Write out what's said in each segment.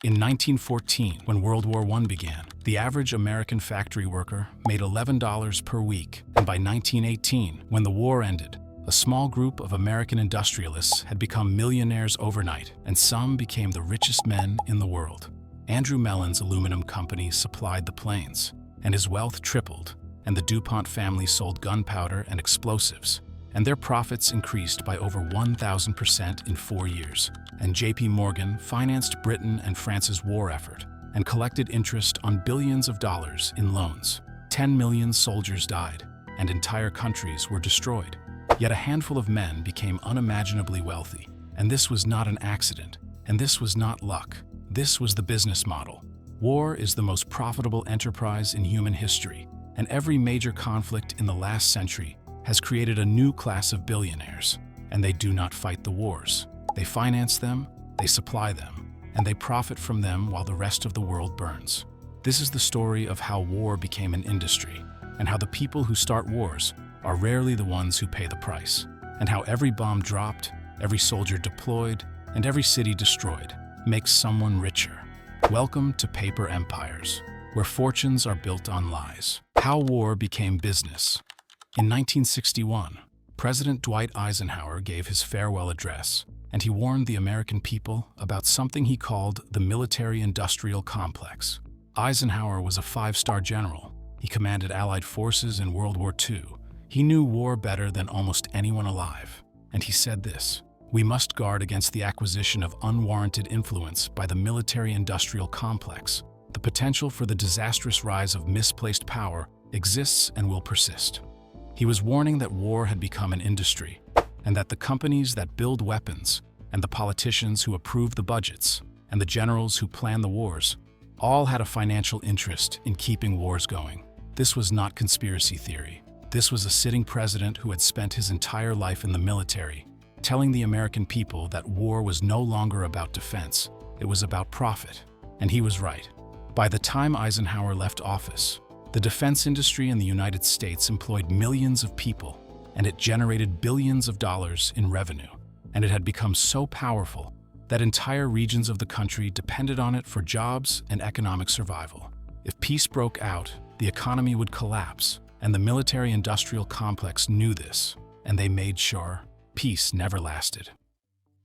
In 1914, when World War I began, the average American factory worker made $11 per week, and by 1918, when the war ended, a small group of American industrialists had become millionaires overnight, and some became the richest men in the world. Andrew Mellon's aluminum company supplied the planes, and his wealth tripled, and the DuPont family sold gunpowder and explosives, and their profits increased by over 1,000% in 4 years. And J.P. Morgan financed Britain and France's war effort and collected interest on billions of dollars in loans. 10 million soldiers died, and entire countries were destroyed. Yet a handful of men became unimaginably wealthy, and this was not an accident, and this was not luck. This was the business model. War is the most profitable enterprise in human history, and every major conflict in the last century has created a new class of billionaires, and they do not fight the wars. They finance them, they supply them, and they profit from them while the rest of the world burns. This is the story of how war became an industry, and how the people who start wars are rarely the ones who pay the price, and how every bomb dropped, every soldier deployed, and every city destroyed makes someone richer. Welcome to Paper Empires, where fortunes are built on lies. How war became business. In 1961, President Dwight Eisenhower gave his farewell address, and he warned the American people about something he called the military-industrial complex. Eisenhower was a 5-star general. He commanded Allied forces in World War II. He knew war better than almost anyone alive. And he said this: "We must guard against the acquisition of unwarranted influence by the military-industrial complex. The potential for the disastrous rise of misplaced power exists and will persist." He was warning that war had become an industry, and that the companies that build weapons, and the politicians who approve the budgets, and the generals who plan the wars, all had a financial interest in keeping wars going. This was not conspiracy theory. This was a sitting president who had spent his entire life in the military, telling the American people that war was no longer about defense, it was about profit. And he was right. By the time Eisenhower left office, the defense industry in the United States employed millions of people, and it generated billions of dollars in revenue. And it had become so powerful that entire regions of the country depended on it for jobs and economic survival. If peace broke out, the economy would collapse, and the military-industrial complex knew this, and they made sure peace never lasted.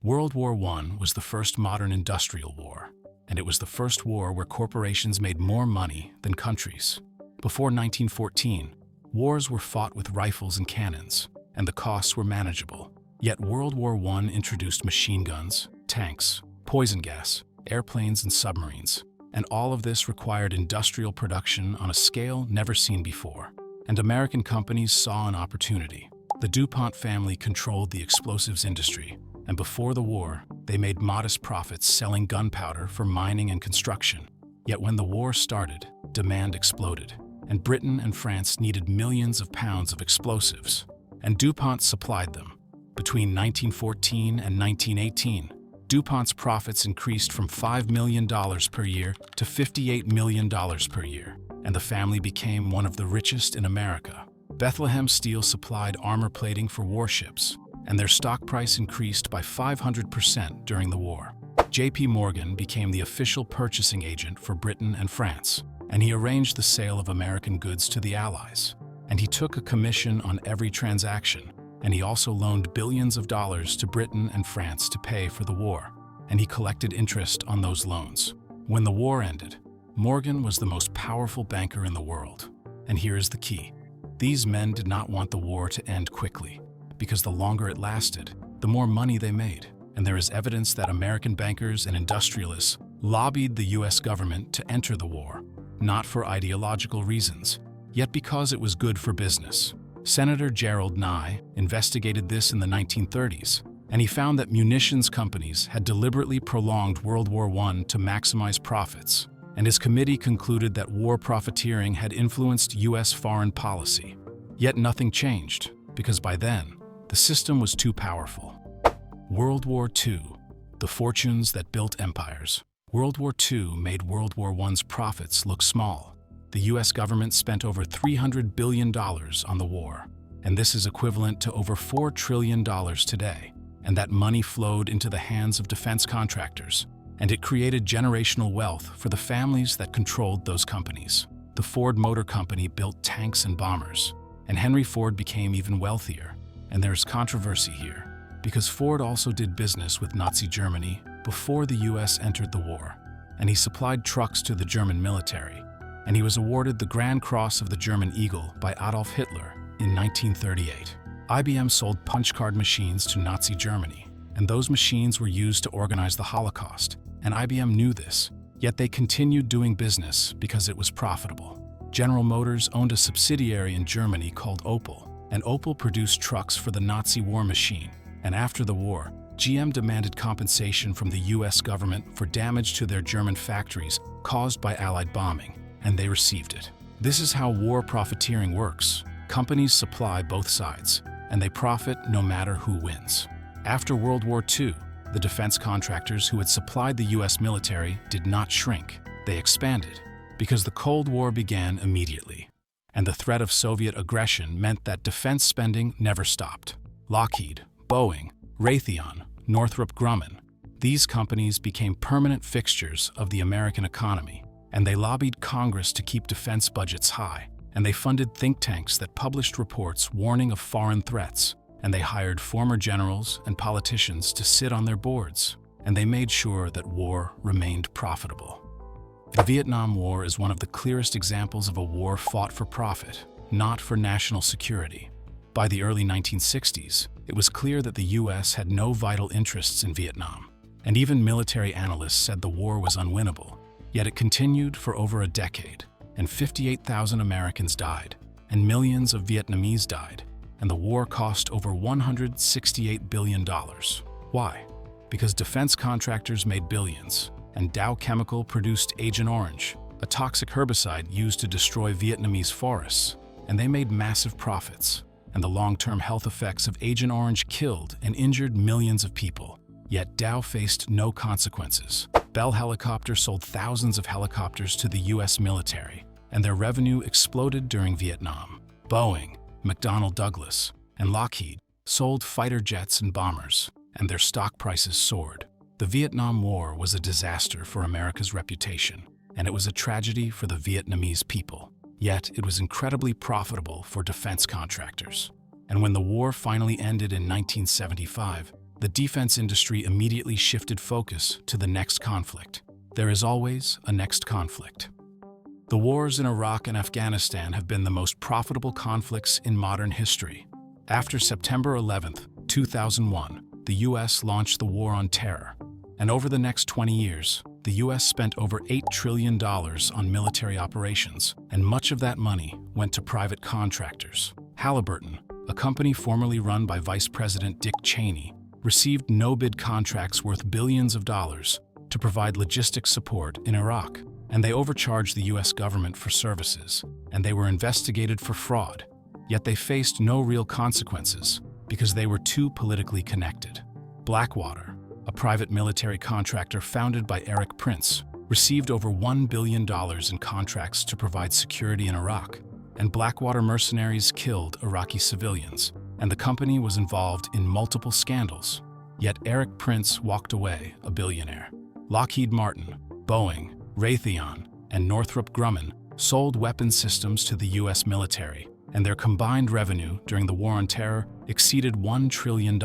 World War I was the first modern industrial war, and it was the first war where corporations made more money than countries. Before 1914, wars were fought with rifles and cannons, and the costs were manageable. Yet World War I introduced machine guns, tanks, poison gas, airplanes, and submarines, and all of this required industrial production on a scale never seen before. And American companies saw an opportunity. The DuPont family controlled the explosives industry, and before the war, they made modest profits selling gunpowder for mining and construction. Yet when the war started, demand exploded, and Britain and France needed millions of pounds of explosives, and DuPont supplied them. Between 1914 and 1918, DuPont's profits increased from $5 million per year to $58 million per year, and the family became one of the richest in America. Bethlehem Steel supplied armor plating for warships, and their stock price increased by 500% during the war. J.P. Morgan became the official purchasing agent for Britain and France, and he arranged the sale of American goods to the Allies. And he took a commission on every transaction, and he also loaned billions of dollars to Britain and France to pay for the war, and he collected interest on those loans. When the war ended, Morgan was the most powerful banker in the world. And here is the key. These men did not want the war to end quickly, because the longer it lasted, the more money they made. And there is evidence that American bankers and industrialists lobbied the US government to enter the war, not for ideological reasons, yet because it was good for business. Senator Gerald Nye investigated this in the 1930s, and he found that munitions companies had deliberately prolonged World War I to maximize profits, and his committee concluded that war profiteering had influenced US foreign policy. Yet nothing changed, because by then, the system was too powerful. World War II, the fortunes that built empires. World War II made World War I's profits look small. The US government spent over $300 billion on the war, and this is equivalent to over $4 trillion today. And that money flowed into the hands of defense contractors, and it created generational wealth for the families that controlled those companies. The Ford Motor Company built tanks and bombers, and Henry Ford became even wealthier. And there's controversy here, because Ford also did business with Nazi Germany before the US entered the war, and he supplied trucks to the German military, and he was awarded the Grand Cross of the German Eagle by Adolf Hitler in 1938. IBM sold punch card machines to Nazi Germany, and those machines were used to organize the Holocaust, and IBM knew this, yet they continued doing business because it was profitable. General Motors owned a subsidiary in Germany called Opel, and Opel produced trucks for the Nazi war machine, and after the war, GM demanded compensation from the US government for damage to their German factories caused by Allied bombing, and they received it. This is how war profiteering works. Companies supply both sides, and they profit no matter who wins. After World War II, the defense contractors who had supplied the US military did not shrink. They expanded, because the Cold War began immediately, and the threat of Soviet aggression meant that defense spending never stopped. Lockheed, Boeing, Raytheon, Northrop Grumman, these companies became permanent fixtures of the American economy, and they lobbied Congress to keep defense budgets high, and they funded think tanks that published reports warning of foreign threats, and they hired former generals and politicians to sit on their boards, and they made sure that war remained profitable. The Vietnam War is one of the clearest examples of a war fought for profit, not for national security. By the early 1960s, it was clear that the US had no vital interests in Vietnam, and even military analysts said the war was unwinnable. Yet it continued for over a decade, and 58,000 Americans died, and millions of Vietnamese died, and the war cost over $168 billion. Why? Because defense contractors made billions, and Dow Chemical produced Agent Orange, a toxic herbicide used to destroy Vietnamese forests, and they made massive profits. And the long-term health effects of Agent Orange killed and injured millions of people. Yet Dow faced no consequences. Bell Helicopter sold thousands of helicopters to the US military, and their revenue exploded during Vietnam. Boeing, McDonnell Douglas, and Lockheed sold fighter jets and bombers, and their stock prices soared. The Vietnam War was a disaster for America's reputation, and it was a tragedy for the Vietnamese people. Yet it was incredibly profitable for defense contractors. And when the war finally ended in 1975, the defense industry immediately shifted focus to the next conflict. There is always a next conflict. The wars in Iraq and Afghanistan have been the most profitable conflicts in modern history. After September 11, 2001, the US launched the War on Terror. And over the next 20 years, the US spent over $8 trillion on military operations, and much of that money went to private contractors. Halliburton, a company formerly run by Vice President Dick Cheney, received no-bid contracts worth billions of dollars to provide logistics support in Iraq, and they overcharged the US government for services, and they were investigated for fraud, yet they faced no real consequences because they were too politically connected. Blackwater, a private military contractor founded by Eric Prince, received over $1 billion in contracts to provide security in Iraq, and Blackwater mercenaries killed Iraqi civilians, and the company was involved in multiple scandals. Yet Eric Prince walked away a billionaire. Lockheed Martin, Boeing, Raytheon, and Northrop Grumman sold weapons systems to the US military, and their combined revenue during the War on Terror exceeded $1 trillion.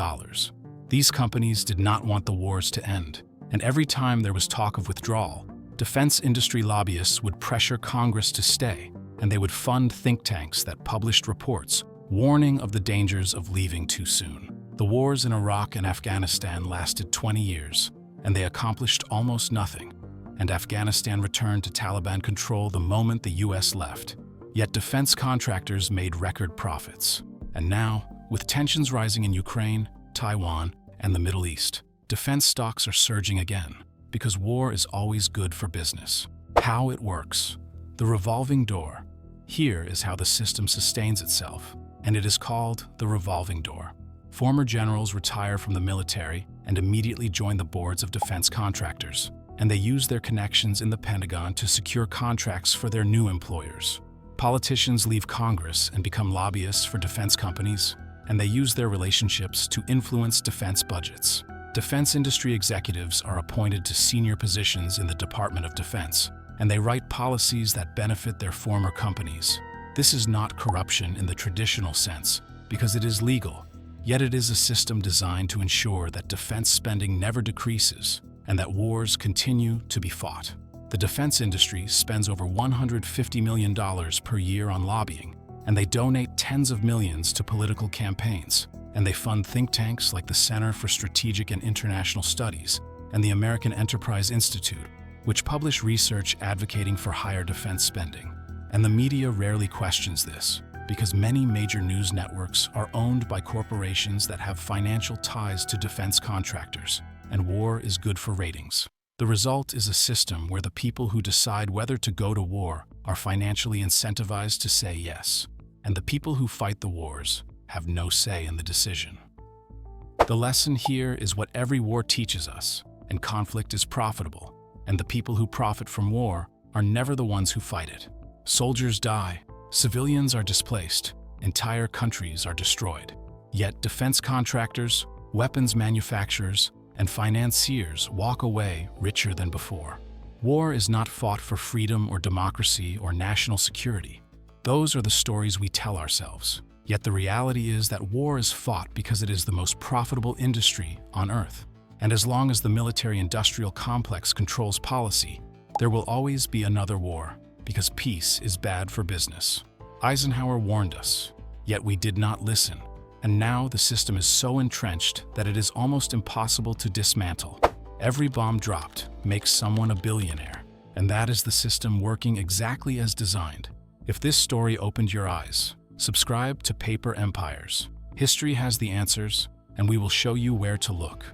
These companies did not want the wars to end, and every time there was talk of withdrawal, defense industry lobbyists would pressure Congress to stay, and they would fund think tanks that published reports warning of the dangers of leaving too soon. The wars in Iraq and Afghanistan lasted 20 years, and they accomplished almost nothing, and Afghanistan returned to Taliban control the moment the US left. Yet defense contractors made record profits. And now, with tensions rising in Ukraine, Taiwan, and the Middle East, defense stocks are surging again, because war is always good for business. How it works. The revolving door. Here is how the system sustains itself, and it is called the revolving door. Former generals retire from the military and immediately join the boards of defense contractors, and they use their connections in the Pentagon to secure contracts for their new employers. Politicians leave Congress and become lobbyists for defense companies, and they use their relationships to influence defense budgets. Defense industry executives are appointed to senior positions in the Department of Defense, and they write policies that benefit their former companies. This is not corruption in the traditional sense, because it is legal, yet it is a system designed to ensure that defense spending never decreases and that wars continue to be fought. The defense industry spends over $150 million per year on lobbying, and they donate tens of millions to political campaigns, and they fund think tanks like the Center for Strategic and International Studies and the American Enterprise Institute, which publish research advocating for higher defense spending. And the media rarely questions this, because many major news networks are owned by corporations that have financial ties to defense contractors, and war is good for ratings. The result is a system where the people who decide whether to go to war are financially incentivized to say yes, and the people who fight the wars have no say in the decision. The lesson here is what every war teaches us, and conflict is profitable, and the people who profit from war are never the ones who fight it. Soldiers die, civilians are displaced, entire countries are destroyed. Yet defense contractors, weapons manufacturers, and financiers walk away richer than before. War is not fought for freedom or democracy or national security. Those are the stories we tell ourselves. Yet the reality is that war is fought because it is the most profitable industry on Earth. And as long as the military-industrial complex controls policy, there will always be another war, because peace is bad for business. Eisenhower warned us, yet we did not listen. And now the system is so entrenched that it is almost impossible to dismantle. Every bomb dropped makes someone a billionaire, and that is the system working exactly as designed. If this story opened your eyes, subscribe to Paper Empires. History has the answers, and we will show you where to look.